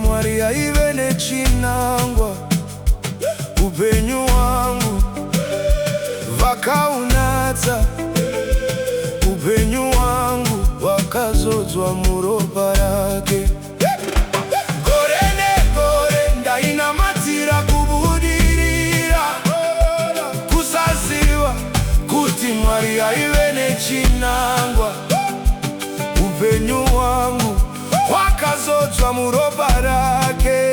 Maria ivene chinangwa upenyu wangu vakaunatsa upenyu wangu wakazodzwa muropa rake. Gore negore ndainamatira kubudirira kusaziva kuti Mwari aivene chinangwa upenyu wangu wakazodzwa muropa rake.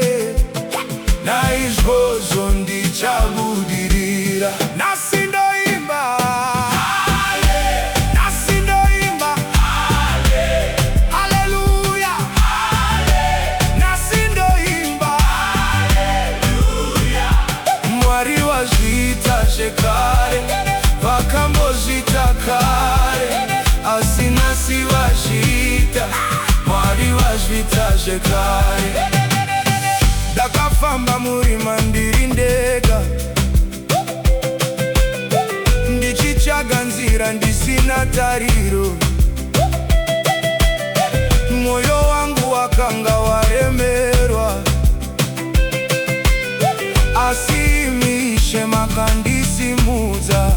Naizvozvo ndichabudirira nasindoimba nasindoimba haleluya nasindoimba Mwari wazviita zvekare vakambozviita kare asi nhasi vazviita Mwari wazviita zvekare. Ndakafamba murima ndiri ndega ndichitsvaga nzira ndisina tariro. Mwoyo wangu wakanga waremerwa asi imi Ishe makandisimudza.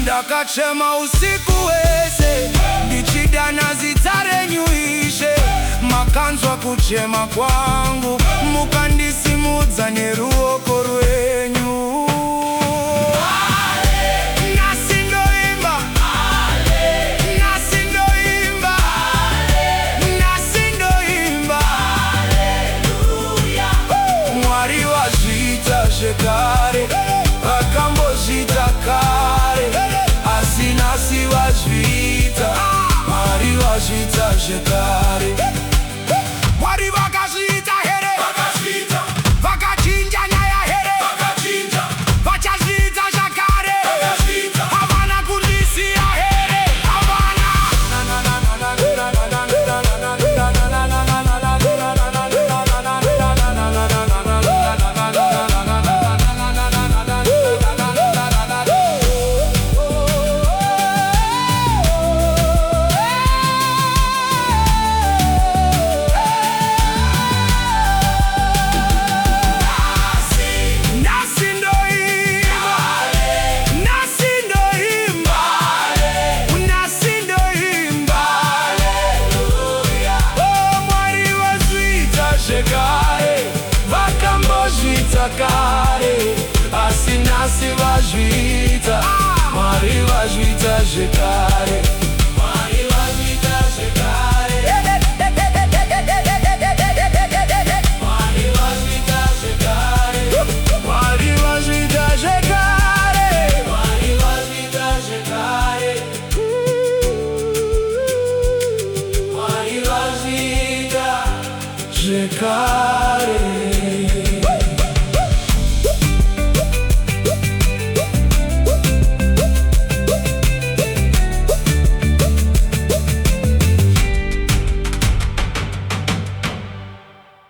Ndakachema usiku wese ndichidana zita renyu Ishe, makanzwa kuchema kwangu mukandisimudza neruoko rwenyu. Nasindoimba nasindoimba nasindoimba Mwari wazviita zvekare vakambozviita kare asi nhasi vazviita Mwari wazviita zvekare.